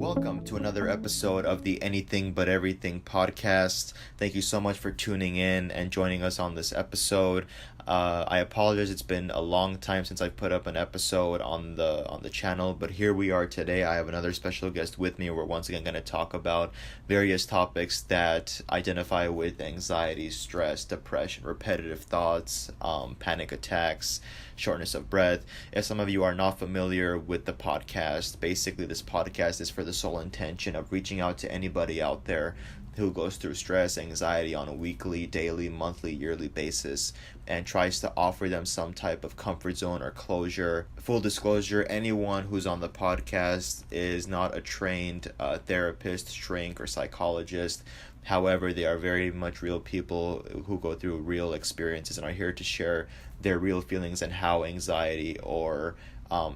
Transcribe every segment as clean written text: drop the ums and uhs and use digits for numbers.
Welcome to another episode of the Anything But Everything podcast. Thank you so much for tuning in and joining us on this episode. I apologize, it's been a long time since I've put up an episode on the channel, but here we are today. I have another special guest with me. We're once again going to talk about various topics that identify with anxiety, stress, depression, repetitive thoughts, panic attacks, shortness of breath. If some of you are not familiar with the podcast, basically this podcast is for the sole intention of reaching out to anybody out there who goes through stress, anxiety on a weekly, daily, monthly, yearly basis and tries to offer them some type of comfort zone or closure. Full disclosure, anyone who's on the podcast is not a trained therapist, shrink, or psychologist. However, they are very much real people who go through real experiences and are here to share their real feelings and how anxiety or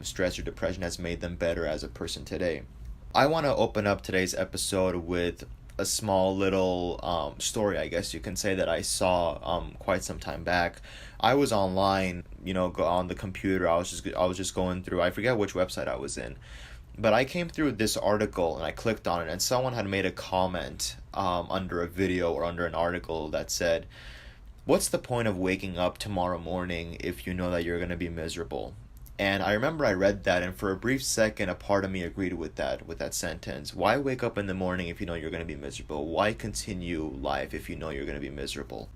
stress or depression has made them better as a person today. I want to open up today's episode with a small little story, I guess you can say, that I saw quite some time back. I was online, on the computer. I was just going through, I forget which website I was in, but I came through this article and I clicked on it, and someone had made a comment under a video or under an article that said, "What's the point of waking up tomorrow morning if you know that you're going to be miserable?" And I remember I read that, and for a brief second, a part of me agreed with that sentence. Why wake up in the morning if you know you're going to be miserable? Why continue life if you know you're going to be miserable?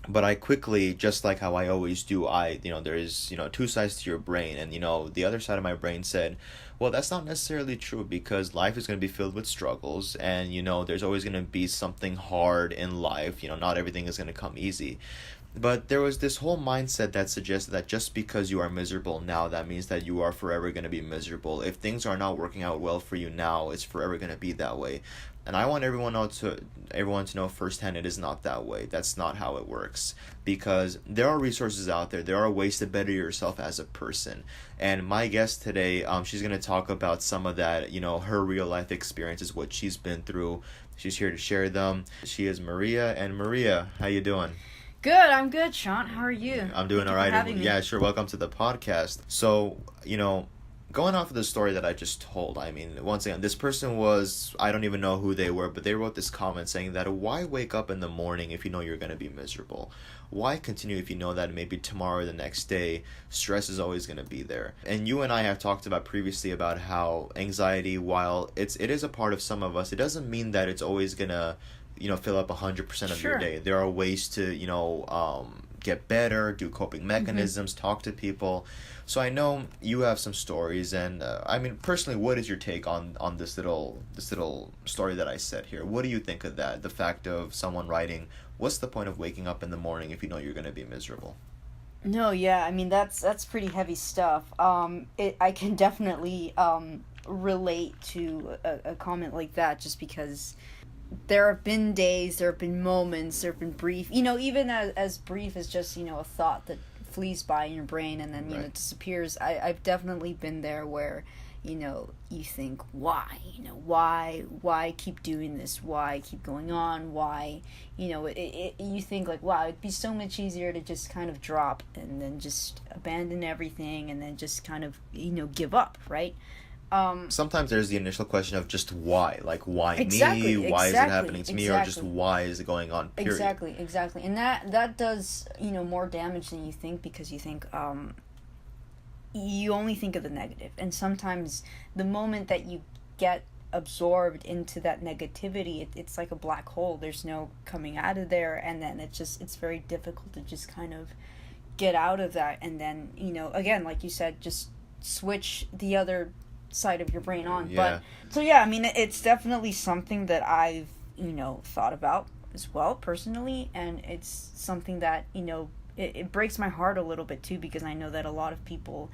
But I quickly, just like how I always do, there's, two sides to your brain. And, the other side of my brain said, well, that's not necessarily true, because life is going to be filled with struggles. And, there's always going to be something hard in life. Not everything is going to come easy. But there was this whole mindset that suggested that just because you are miserable now, that means that you are forever going to be miserable. If things are not working out well for you now, it's forever going to be that way. And I want everyone to know firsthand it is not that way. That's not how it works. Because there are resources out there. There are ways to better yourself as a person. And my guest today, she's going to talk about some of that, her real life experiences, what she's been through. She's here to share them. She is Maria. And Maria, how you doing? Good, I'm good, Sean. How are you? I'm doing all right. Yeah, sure. Welcome to the podcast. So, going off of the story that I just told, once again, this person was, I don't even know who they were, but they wrote this comment saying that, why wake up in the morning if you know you're going to be miserable? Why continue if you know that maybe tomorrow or the next day, stress is always going to be there? And you and I have talked about previously about how anxiety, while it is a part of some of us, it doesn't mean that it's always going to fill up 100% of your day. There are ways to, get better, do coping mechanisms, talk to people. So I know you have some stories, and personally, what is your take on this little story that I said here? What do you think of that? The fact of someone writing, "What's the point of waking up in the morning if you know you're going to be miserable?" No, yeah, that's pretty heavy stuff. I can definitely relate to a comment like that, just because there have been days, there have been moments, there have been brief, even as brief as just, a thought that flees by in your brain and then, right. Disappears. I've definitely been there where, you think, why? Why keep doing this? Why keep going on? Why, you think like, wow, it'd be so much easier to just kind of drop and then just abandon everything and then just kind of, give up, right? Sometimes there's the initial question of just why, like why exactly, me, why is it happening to me, or just exactly. why is it going on, period. Exactly, and that does, more damage than you think, because you think, you only think of the negative, and sometimes the moment that you get absorbed into that negativity, it's like a black hole. There's no coming out of there, and then it's very difficult to just kind of get out of that, and then, again, like you said, just switch the other side of your brain on. Yeah. But so yeah, it's definitely something that I've thought about as well personally, and it's something that it breaks my heart a little bit too, because I know that a lot of people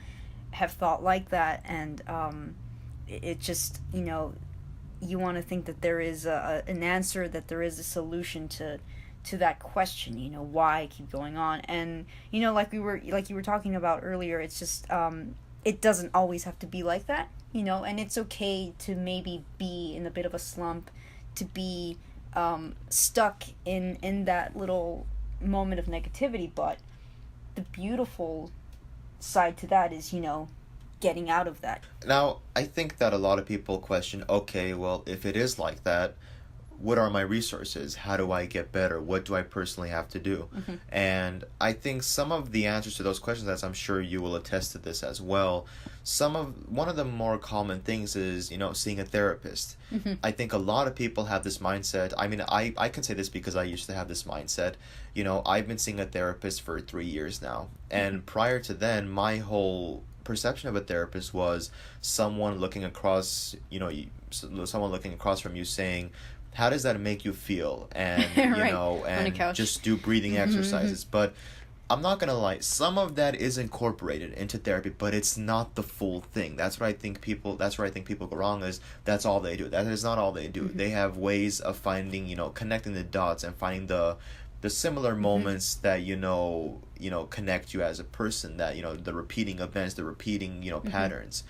have thought like that, and it just you want to think that there is an answer, that there is a solution to that question, why keep going on. And like you were talking about earlier, it's just it doesn't always have to be like that, and it's okay to maybe be in a bit of a slump, to be stuck in that little moment of negativity. But the beautiful side to that is, getting out of that. Now, I think that a lot of people question, okay, well, if it is like that, what are my resources? How do I get better? What do I personally have to do? And I think some of the answers to those questions, as I'm sure you will attest to this as well, one of the more common things is, seeing a therapist. I think a lot of people have this mindset. I mean, I can say this because I used to have this mindset. I've been seeing a therapist for 3 years now. And prior to then, my whole perception of a therapist was someone looking across, someone looking across from you saying, how does that make you feel? And, right. And just do breathing exercises. But I'm not going to lie, some of that is incorporated into therapy, but it's not the full thing. That's where I think people go wrong, is that's all they do. That is not all they do. They have ways of finding, connecting the dots and finding the similar moments that, connect you as a person, that, the repeating events, the repeating, patterns.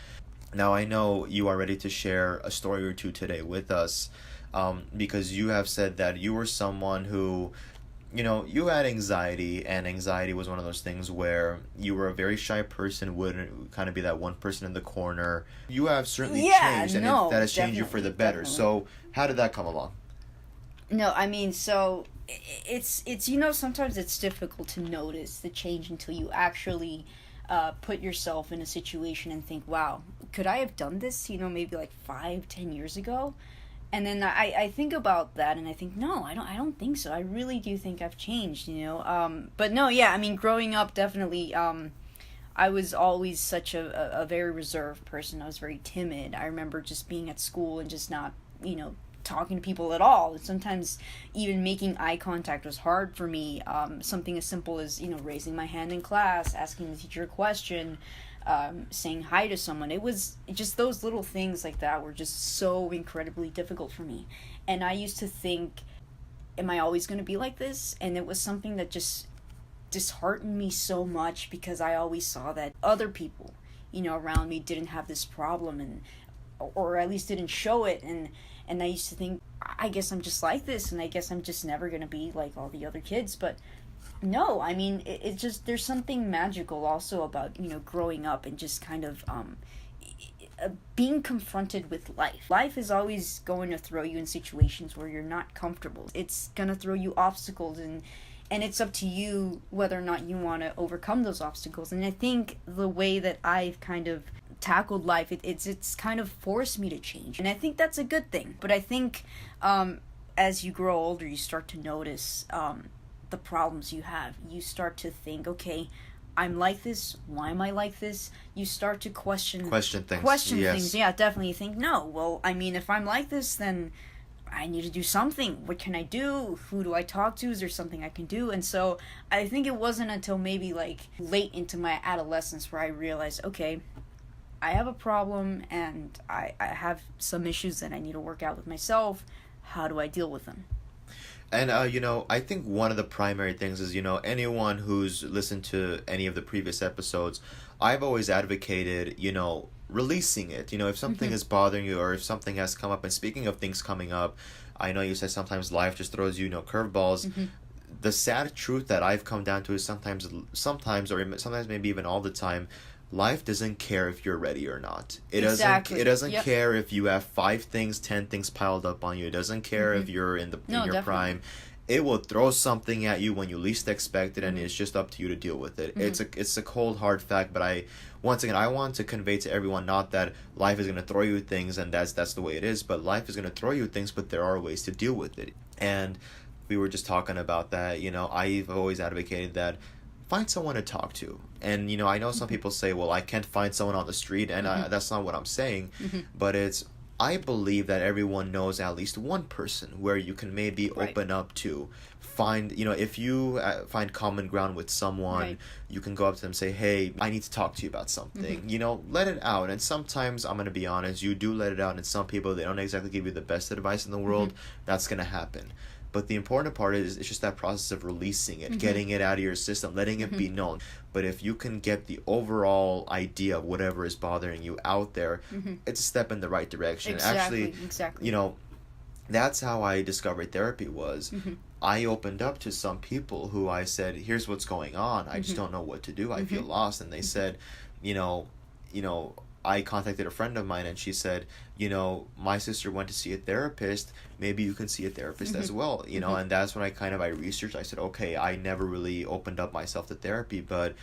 Now, I know you are ready to share a story or two today with us, because you have said that you were someone who, you had anxiety, and anxiety was one of those things where you were a very shy person, would kind of be that one person in the corner. You have certainly changed, and that has changed you for the better. Definitely. So how did that come along? No, I mean, so it's sometimes it's difficult to notice the change until you actually put yourself in a situation and think, wow, could I have done this, maybe like 5-10 years ago? And then I think about that and I think, no, I don't think so. I really do think I've changed, But no, yeah, I mean, growing up, definitely, I was always such a very reserved person. I was very timid. I remember just being at school and just not, talking to people at all. Sometimes even making eye contact was hard for me. Something as simple as, raising my hand in class, asking the teacher a question, saying hi to someone. It was just those little things like that were just so incredibly difficult for me. And I used to think, am I always going to be like this? And it was something that just disheartened me so much, because I always saw that other people, around me didn't have this problem, and or at least didn't show it. And I used to think, I guess I'm just like this, and I guess I'm just never going to be like all the other kids. But no, I mean, it just, there's something magical also about, growing up and just kind of being confronted with life. Life is always going to throw you in situations where you're not comfortable. It's going to throw you obstacles, and it's up to you whether or not you want to overcome those obstacles. And I think the way that I've kind of tackled life, it's kind of forced me to change, and I think that's a good thing. But I think as you grow older, you start to notice the problems you have. You start to think, okay, I'm like this, why am I like this? You start to question things. Yeah, definitely. You think, no, well, I mean, if I'm like this, then I need to do something. What can I do? Who do I talk to? Is there something I can do? And so I think it wasn't until maybe like late into my adolescence where I realized, okay, I have a problem, and I have some issues that I need to work out with myself. How do I deal with them? And, I think one of the primary things is, anyone who's listened to any of the previous episodes, I've always advocated, releasing it. If something is bothering you, or if something has come up, and speaking of things coming up, I know you said sometimes life just throws you, curveballs. The sad truth that I've come down to is sometimes, or sometimes maybe even all the time, life doesn't care if you're ready or not. It doesn't care if you have 5 things, 10 things piled up on you. It doesn't care if you're in your prime. It will throw something at you when you least expect it, and it's just up to you to deal with it. It's a cold hard fact, but I want to convey to everyone, not that life is going to throw you things and that's the way it is, but life is going to throw you things, but there are ways to deal with it. And we were just talking about that. I've always advocated that find someone to talk to. And, I know some people say, well, I can't find someone on the street, and that's not what I'm saying, but I believe that everyone knows at least one person where you can maybe open up to. Find, if you find common ground with someone, you can go up to them and say, hey, I need to talk to you about something. Let it out. And sometimes, I'm going to be honest, you do let it out, and some people, they don't exactly give you the best advice in the world. That's going to happen. But the important part is it's just that process of releasing it, getting it out of your system, letting it be known. But if you can get the overall idea of whatever is bothering you out there, it's a step in the right direction. Exactly. That's how I discovered therapy was. I opened up to some people who I said, here's what's going on. I just don't know what to do. I feel lost. And they said, I contacted a friend of mine and she said, my sister went to see a therapist. Maybe you can see a therapist as well, and that's when I researched. I said, okay, I never really opened up myself to therapy, but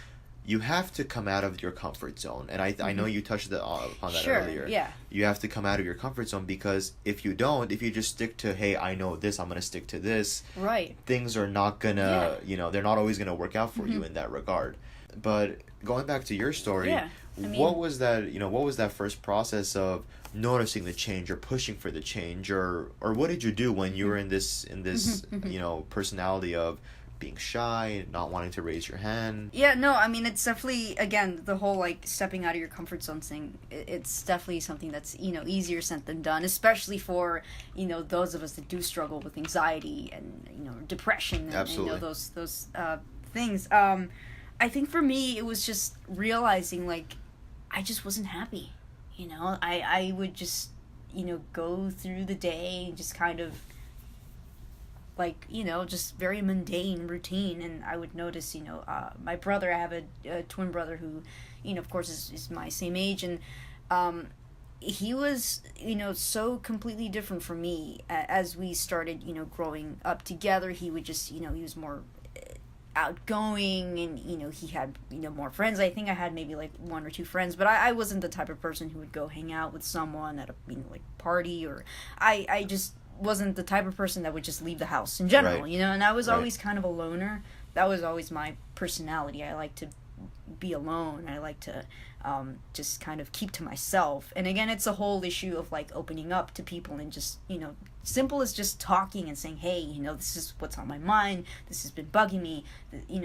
you have to come out of your comfort zone. And I know you touched upon that earlier. Yeah. You have to come out of your comfort zone, because if you just stick to, hey, I know this, I'm going to stick to this. Right. Things are not going to, they're not always going to work out for you in that regard. But going back to your story, what was that first process of noticing the change or pushing for the change, or what did you do when you were in this personality of being shy, not wanting to raise your hand? Yeah, no, I mean, it's definitely, again, the whole, like, stepping out of your comfort zone thing, it's definitely something that's, easier said than done, especially for, those of us that do struggle with anxiety and, depression and those things. I think for me, it was just realizing, like, I just wasn't happy, I would just, go through the day and just kind of, like, just very mundane routine. And I would notice, my brother, I have a twin brother who, of course is my same age, and he was, so completely different from me. As we started, growing up together, he would just, he was more outgoing, and he had more friends. I think I had maybe like one or two friends, but I wasn't the type of person who would go hang out with someone at a like party, or I just wasn't the type of person that would just leave the house in general. Right. And I was always kind of a loner. That was always my personality. I like to be alone. I like to just kind of keep to myself. And again, it's a whole issue of like opening up to people and just, simple as just talking and saying, hey, this is what's on my mind. This has been bugging me.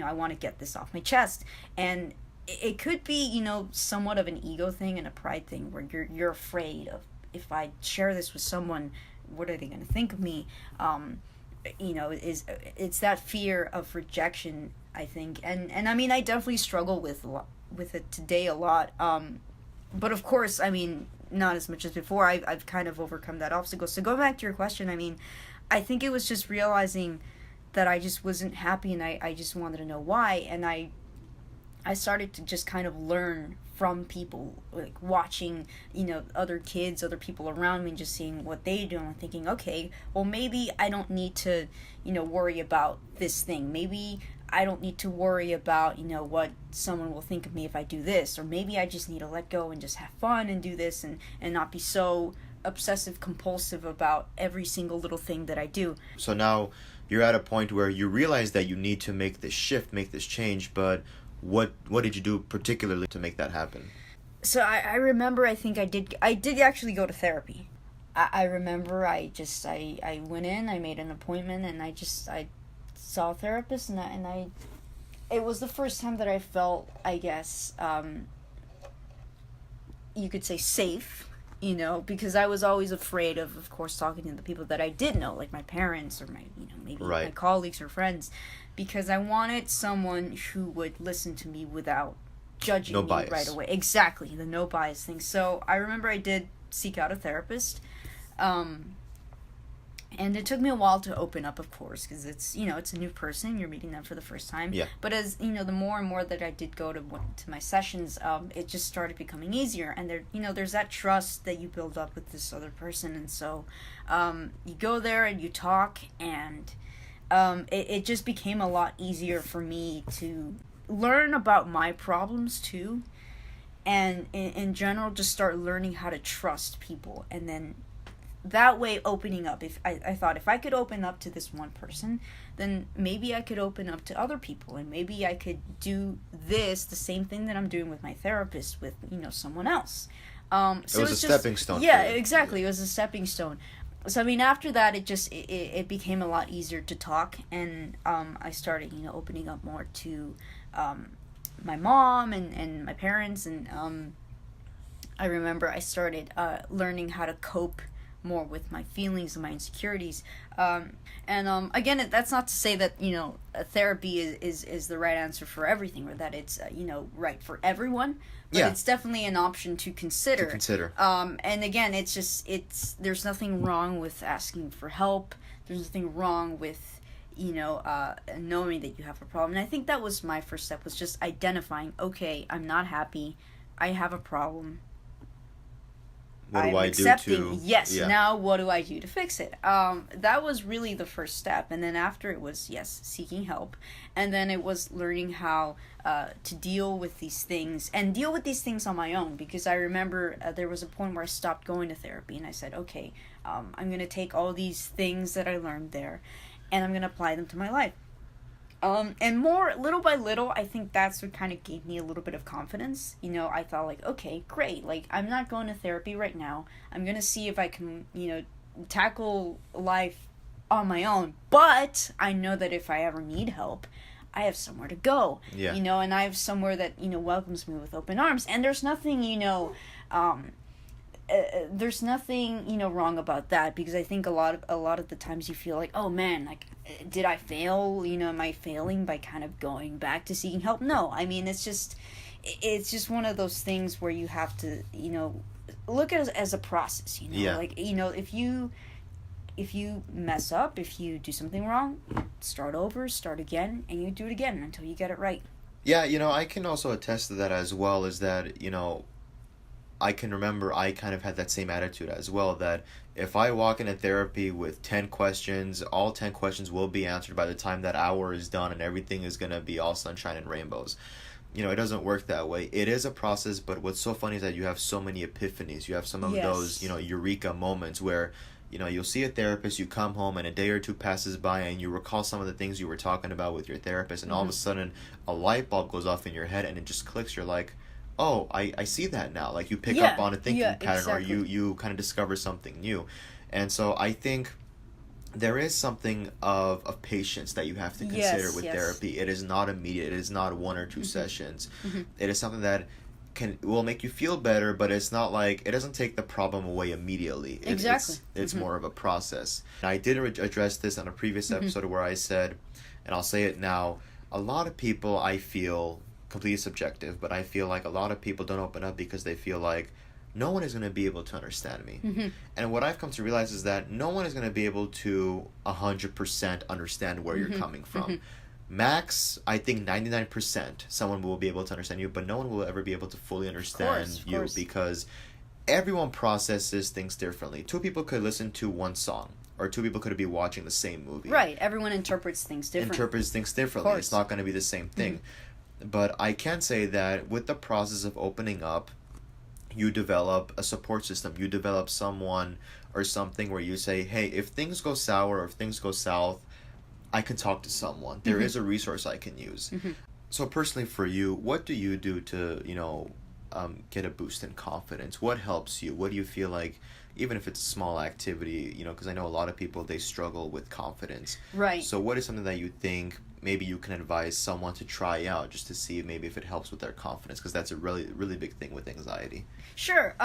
I want to get this off my chest. And it could be, somewhat of an ego thing and a pride thing, where you're afraid of, if I share this with someone, what are they going to think of me? It's that fear of rejection, I think. And I mean, I definitely struggle with it today a lot. But of course, I mean, not as much as before. I've kind of overcome that obstacle. So going back to your question, I mean, I think it was just realizing that I just wasn't happy, and I just wanted to know why. And I started to just kind of learn from people, like watching, other kids, other people around me, and just seeing what they do, and thinking, okay, well, maybe I don't need to, worry about this thing. Maybe I don't need to worry about, what someone will think of me if I do this. Or maybe I just need to let go and just have fun and do this, and not be so obsessive compulsive about every single little thing that I do. So now you're at a point where you realize that you need to make this shift, make this change, but what did you do particularly to make that happen? So I remember, I think I did actually go to therapy. I remember I went in, I made an appointment, and I saw a therapist, and it was the first time that I felt, I guess, you could say safe, because I was always afraid of course, talking to the people that I did know, like my parents, or my, maybe right. my colleagues or friends, because I wanted someone who would listen to me without judging me bias. Right away. Exactly, the no bias thing. So I remember I did seek out a therapist, and it took me a while to open up, of course, because it's, it's a new person, you're meeting them for the first time. Yeah. But as, the more and more that I did go to my sessions, it just started becoming easier. And there, there's that trust that you build up with this other person. And so you go there and you talk, and it just became a lot easier for me to learn about my problems, too. And in general, just start learning how to trust people. And then that way opening up, if I thought if I could open up to this one person, then maybe I could open up to other people, and maybe I could do the same thing that I'm doing with my therapist with someone else. So it was a stepping stone. Yeah, exactly. It was a stepping stone. So I mean, after that, it became a lot easier to talk, and I started opening up more to my mom and my parents, and I remember I started learning how to cope more with my feelings and my insecurities. Again, that's not to say that, therapy is the right answer for everything, or that it's, right for everyone. But it's definitely an option to consider. And again, there's nothing wrong with asking for help. There's nothing wrong with, knowing that you have a problem. And I think that was my first step, was just identifying, okay, I'm not happy. I have a problem. What do I'm I accepting, do to... yes, Yeah. now what do I do to fix it? That was really the first step. And then after it was, yes, seeking help. And then it was learning how to deal with these things and deal with these things on my own. Because I remember there was a point where I stopped going to therapy and I said, okay, I'm going to take all these things that I learned there and I'm going to apply them to my life. And more, little by little, I think that's what kind of gave me a little bit of confidence. You know, I thought like, okay, great. Like, I'm not going to therapy right now. I'm going to see if I can, you know, tackle life on my own. But I know that if I ever need help, I have somewhere to go. Yeah. You know, and I have somewhere that, you know, welcomes me with open arms. And there's nothing, you know, there's nothing, you know, wrong about that, because I think a lot of the times you feel like, oh man, like, did I fail? You know, am I failing by kind of going back to seeking help? No, I mean, it's just one of those things where you have to, you know, look at it as a process. You know, Yeah. like, you know, if you mess up, if you do something wrong, start over, start again, and you do it again until you get it right. Yeah, you know, I can also attest to that as well, is that, you know, I can remember I kind of had that same attitude as well, that if I walk into therapy with 10 questions, all 10 questions will be answered by the time that hour is done and everything is going to be all sunshine and rainbows. You know, it doesn't work that way. It is a process, but what's so funny is that you have so many epiphanies. You have some of Yes. those, you know, eureka moments where, you know, you'll see a therapist, you come home and a day or two passes by and you recall some of the things you were talking about with your therapist, and all of a sudden a light bulb goes off in your head and it just clicks. You're like, oh, I see that now. Like, you pick Yeah, up on a thinking yeah, pattern, exactly. or you kind of discover something new. And so I think there is something of patience that you have to consider Yes, with yes. therapy. It is not immediate. It is not 1 or 2 sessions. It is something that will make you feel better, but it's not like, it doesn't take the problem away immediately. Exactly. It's more of a process. And I did address this on a previous episode where I said, and I'll say it now, a lot of people, I feel, completely subjective, but I feel like a lot of people don't open up because they feel like no one is going to be able to understand me. And what I've come to realize is that no one is going to be able to 100% understand where you're coming from. Max, I think 99% someone will be able to understand you, but no one will ever be able to fully understand Of you, course. because everyone processes things differently. 2 people could listen to one song, or 2 people could be watching the same movie. Right, everyone interprets things differently. Interprets things differently. Of It's course. not going to be the same thing. But I can say that with the process of opening up, you develop a support system. You develop someone or something where you say, hey, if things go sour or if things go south, I can talk to someone. There is a resource I can use. So personally for you, what do you do to, you know, get a boost in confidence? What helps you? What do you feel like, even if it's a small activity, you know, because I know a lot of people, they struggle with confidence. Right. So what is something that you think maybe you can advise someone to try out, just to see maybe if it helps with their confidence? Because that's a really, really big thing with anxiety. Sure.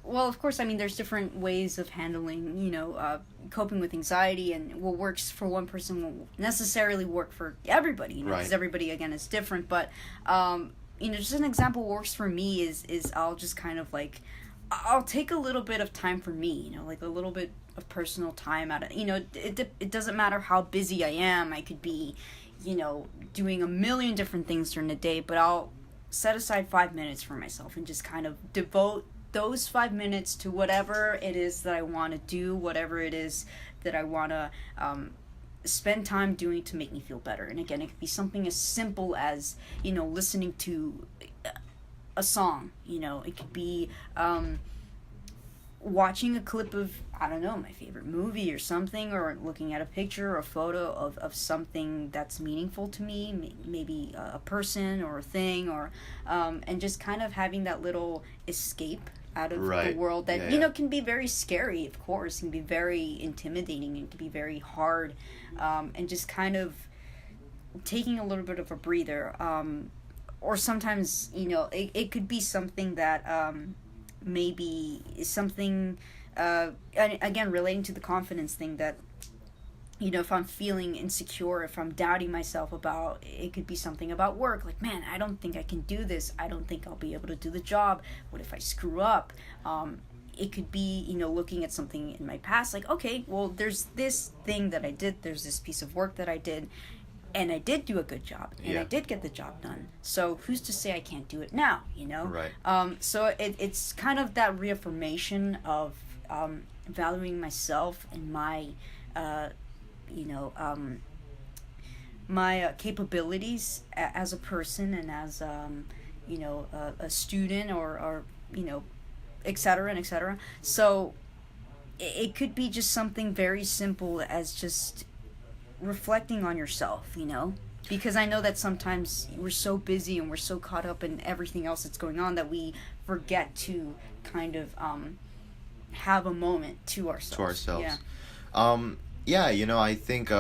Well, of course, I mean, there's different ways of handling, you know, coping with anxiety, and what works for one person won't necessarily work for everybody, you know, because Right. everybody, again, is different. But, you know, just an example works for me is I'll just kind of like, I'll take a little bit of time for me, you know, like a little bit of personal time out of, you know, it doesn't matter how busy I am. I could be, you know, doing a million different things during the day, but I'll set aside 5 minutes for myself and just kind of devote those 5 minutes to whatever it is that I want to do, whatever it is that I want to spend time doing to make me feel better. And again, it could be something as simple as, you know, listening to a song. You know, it could be watching a clip of, I don't know, my favorite movie or something, or looking at a picture or a photo of something that's meaningful to me, maybe a person or a thing, or and just kind of having that little escape out of Right. the world that, Yeah, you know, yeah. can be very scary, of course, can be very intimidating, and can be very hard, and just kind of taking a little bit of a breather, or sometimes, you know, it could be something that maybe is something, and again, relating to the confidence thing, that, you know, if I'm feeling insecure, if I'm doubting myself about, it could be something about work, like, man, I don't think I can do this, I don't think I'll be able to do the job, what if I screw up? It could be, you know, looking at something in my past, like, okay, well, there's this thing that I did, there's this piece of work that I did, and I did do a good job, and Yeah. I did get the job done. So who's to say I can't do it now? You know. Right. So it's kind of that reaffirmation of valuing myself and my, you know, my capabilities as a person and as you know, a student or you know, etc. and etc. So it could be just something very simple as just reflecting on yourself, you know? Because I know that sometimes we're so busy and we're so caught up in everything else that's going on that we forget to kind of have a moment to ourselves. To ourselves. Yeah. Yeah, you know, I think,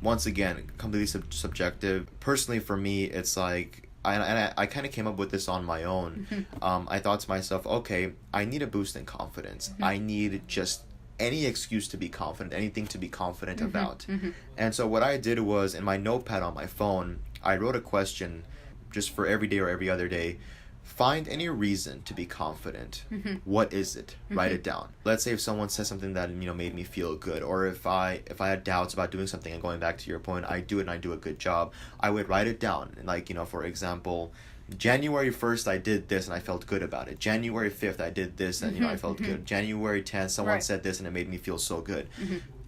once again, completely subjective. Personally, for me, it's like, I kind of came up with this on my own. I thought to myself, okay, I need a boost in confidence. I need just any excuse to be confident, anything to be confident about. And so what I did was, in my notepad on my phone, I wrote a question just for every day or every other day. Find any reason to be confident. What is it? Write it down. Let's say if someone says something that, you know, made me feel good, or if I had doubts about doing something, and going back to your point, I do it and I do a good job, I would write it down. And like, you know, for example, January 1st I did this and I felt good about it. January 5th I did this and, you know, I felt good. January 10th someone Right. said this and it made me feel so good.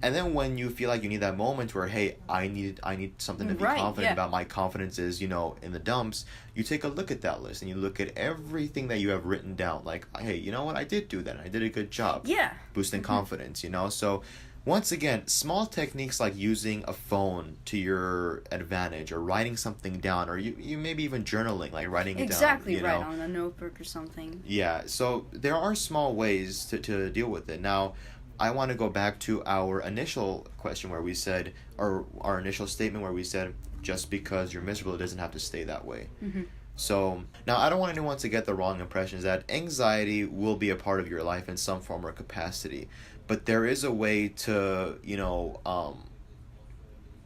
And then when you feel like you need that moment where, hey, I need something to be Right, confident yeah. about, my confidence is, you know, in the dumps, you take a look at that list and you look at everything that you have written down. Like, hey, you know what? I did do that. I did a good job. Yeah. Boosting confidence, you know? So once again, small techniques like using a phone to your advantage, or writing something down, or you maybe even journaling, like writing it Exactly, down. right, on a notebook or something. Yeah, so there are small ways to deal with it. Now, I want to go back to our initial question where we said, or our initial statement where we said, just because you're miserable, it doesn't have to stay that way. So, now I don't want anyone to get the wrong impressions that anxiety will be a part of your life in some form or capacity. But there is a way to, you know,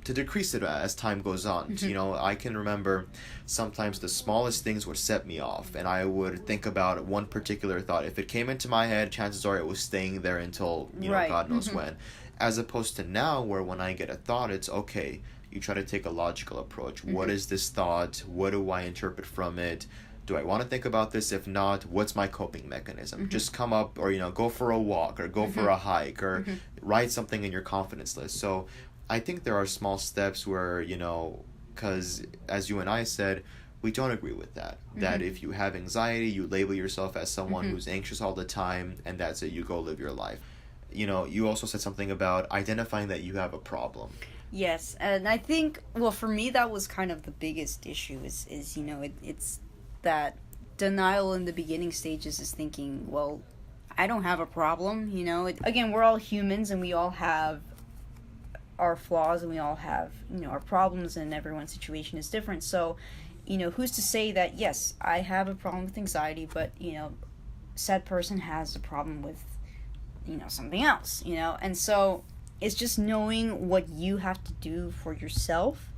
to decrease it as time goes on. You know, I can remember sometimes the smallest things would set me off, and I would think about one particular thought. If it came into my head, chances are it was staying there until, you know, Right. God knows when. As opposed to now, where when I get a thought, it's okay, you try to take a logical approach. What is this thought? What do I interpret from it? Do I want to think about this? If not, what's my coping mechanism? Just come up, or, you know, go for a walk, or go for a hike, or write something in your confidence list. So I think there are small steps where, you know, because as you and I said, we don't agree with that. That if you have anxiety, you label yourself as someone who's anxious all the time, and that's it, you go live your life. You know, you also said something about identifying that you have a problem. Yes, and I think, well, for me, that was kind of the biggest issue is you know, it's that denial in the beginning stages is thinking, well, I don't have a problem, you know. Again, we're all humans and we all have our flaws and we all have, you know, our problems, and everyone's situation is different. So, you know, who's to say that, yes, I have a problem with anxiety, but, you know, said person has a problem with, you know, something else, you know. And so it's just knowing what you have to do for yourself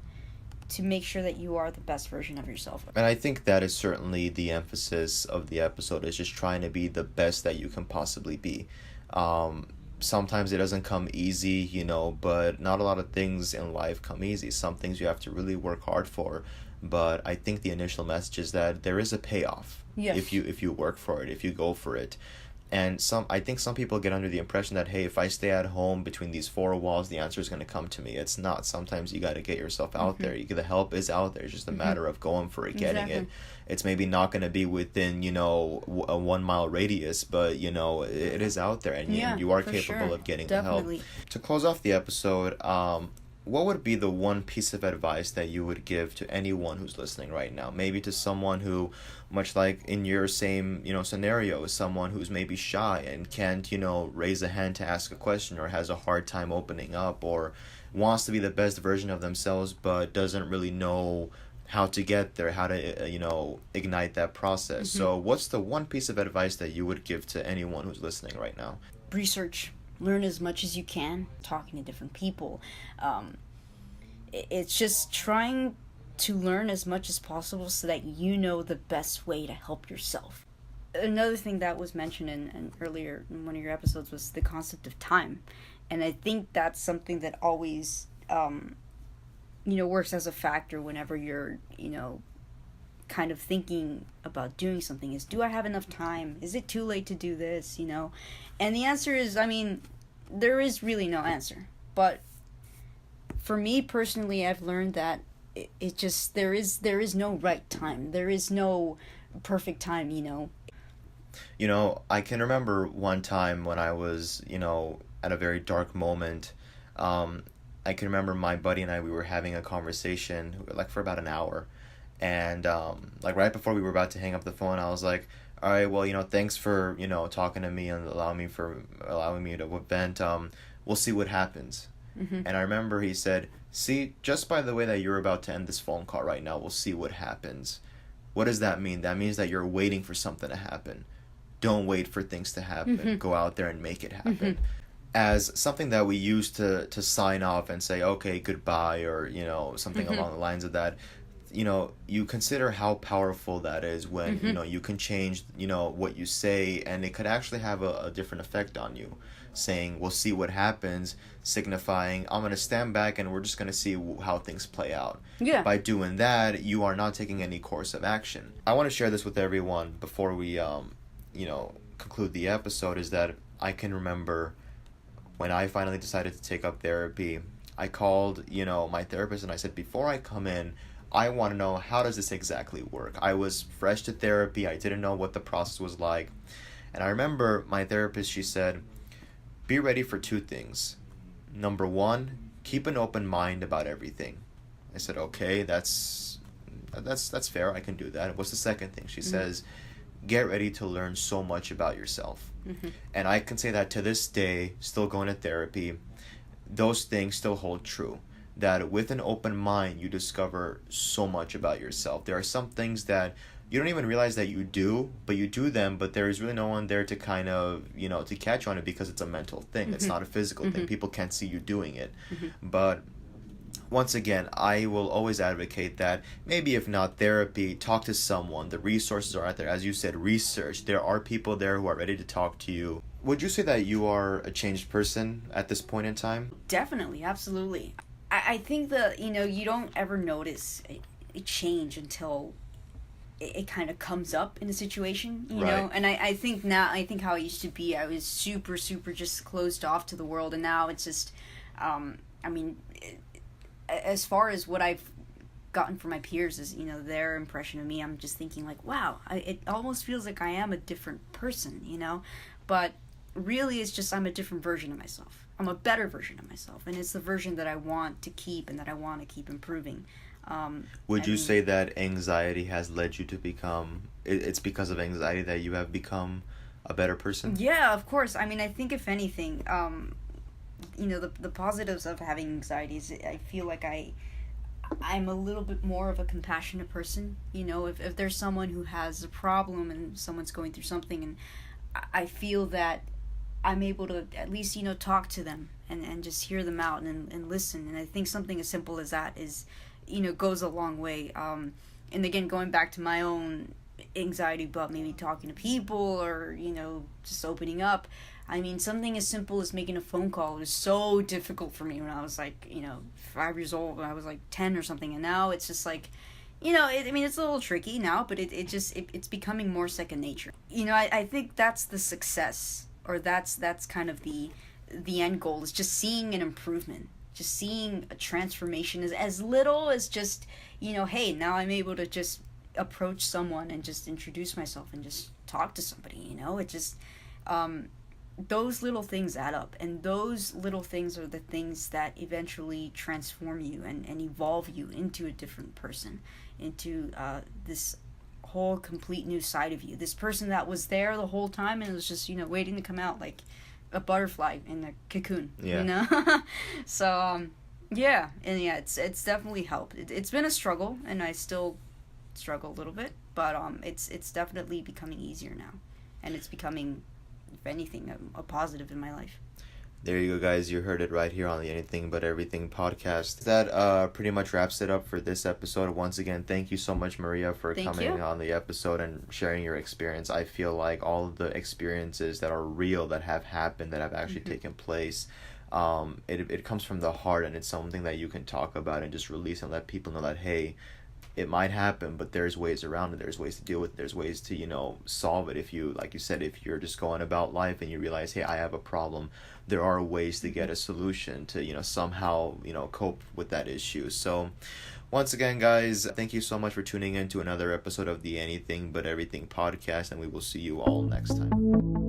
to make sure that you are the best version of yourself. And I think that is certainly the emphasis of the episode, is just trying to be the best that you can possibly be. Sometimes it doesn't come easy, you know, but not a lot of things in life come easy. Some things you have to really work hard for. But I think the initial message is that there is a payoff. Yes. If you work for it, if you go for it. And I think some people get under the impression that, hey, if I stay at home between these four walls, the answer is going to come to me. It's not. Sometimes you got to get yourself out there. The help is out there. It's just a matter of going for it, getting Exactly. it. It's maybe not going to be within, you know, a 1 mile radius, but, you know, it is out there, and you are for capable sure. of getting Definitely. the help. To close off the episode, what would be the one piece of advice that you would give to anyone who's listening right now? Maybe to someone who, much like in your same, you know, scenario, is someone who's maybe shy and can't, you know, raise a hand to ask a question, or has a hard time opening up, or wants to be the best version of themselves but doesn't really know how to get there, how to, you know, ignite that process. So what's the one piece of advice that you would give to anyone who's listening right now? Research. Learn as much as you can, talking to different people. It's just trying to learn as much as possible so that you know the best way to help yourself. Another thing that was mentioned in earlier in one of your episodes was the concept of time. And I think that's something that always works as a factor whenever you're, kind of thinking about doing something is, do I have enough time? Is it too late to do this? And the answer is, there is really no answer. But for me personally, I've learned that it just, there is no right time. There is no perfect time, I can remember one time when I was, at a very dark moment. I can remember my buddy and I, we were having a conversation, like, for about an hour. And, like, right before we were about to hang up the phone, I was like, all right, well, thanks for, talking to me and allowing me to vent. We'll see what happens. Mm-hmm. And I remember he said, see, just by the way that you're about to end this phone call right now, we'll see what happens. What does that mean? That means that you're waiting for something to happen. Don't wait for things to happen. Mm-hmm. Go out there and make it happen. Mm-hmm. As something that we use to sign off and say, okay, goodbye, or, something Mm-hmm. along the lines of that. You consider how powerful that is when, Mm-hmm. you can change, what you say, and it could actually have a different effect on you. Saying, we'll see what happens, signifying, I'm going to stand back and we're just going to see how things play out. Yeah. By doing that, you are not taking any course of action. I want to share this with everyone before we, conclude the episode, is that I can remember when I finally decided to take up therapy. I called, my therapist and I said, before I come in, I want to know, how does this exactly work? I was fresh to therapy. I didn't know what the process was like. And I remember my therapist, she said, be ready for two things. Number one, keep an open mind about everything. I said, okay, that's fair. I can do that. What's the second thing? She says, get ready to learn so much about yourself. Mm-hmm. And I can say that to this day, still going to therapy, those things still hold true. That with an open mind, you discover so much about yourself. There are some things that you don't even realize that you do, but you do them, but there is really no one there to kind of, to catch on it, because it's a mental thing. Mm-hmm. It's not a physical Mm-hmm. thing. People can't see you doing it. Mm-hmm. But once again, I will always advocate that maybe if not therapy, talk to someone. The resources are out there. As you said, research. There are people there who are ready to talk to you. Would you say that you are a changed person at this point in time? Definitely, absolutely. I think that, you don't ever notice a change until it kind of comes up in a situation, you know? And I think now, how I used to be, I was super, super just closed off to the world. And now it's just, as far as what I've gotten from my peers is, their impression of me, I'm just thinking like, wow, it almost feels like I am a different person, But really it's just I'm a different version of myself. I'm a better version of myself, and it's the version that I want to keep and that I want to keep improving. Would you say that anxiety has led you to become, it's because of anxiety that you have become a better person? Yeah, of course. I think if anything, the positives of having anxiety is I feel like I'm a little bit more of a compassionate person. If there's someone who has a problem and someone's going through something, and I feel that I'm able to at least, talk to them and just hear them out and listen. And I think something as simple as that is, goes a long way. And again, going back to my own anxiety about maybe talking to people or, just opening up. Something as simple as making a phone call was so difficult for me when I was like, 5 years old, when I was like 10 or something. And now it's just like, it's a little tricky now, but it's becoming more second nature. I think that's the success, or that's kind of the end goal, is just seeing an improvement, just seeing a transformation, as little as just, hey, now I'm able to just approach someone and just introduce myself and just talk to somebody, it just, those little things add up, and those little things are the things that eventually transform you and evolve you into a different person, into this whole complete new side of you, this person that was there the whole time and was just waiting to come out like a butterfly in a cocoon. So it's definitely helped. It's been a struggle, and I still struggle a little bit, but it's definitely becoming easier now, and it's becoming, if anything, a positive in my life. There you go, guys. You heard it right here on the Anything But Everything podcast. That pretty much wraps it up for this episode. Once again, thank you so much, Maria, for coming on the episode and sharing your experience. I feel like all of the experiences that are real, that have happened, that have actually taken place, it comes from the heart, and it's something that you can talk about and just release and let people know that, hey, it might happen, but there's ways around it, there's ways to deal with it, there's ways to, solve it. If you, like you said, if you're just going about life and you realize, hey, I have a problem, there are ways to get a solution to, somehow, cope with that issue. So once again, guys, thank you so much for tuning in to another episode of the Anything But Everything podcast, and we will see you all next time.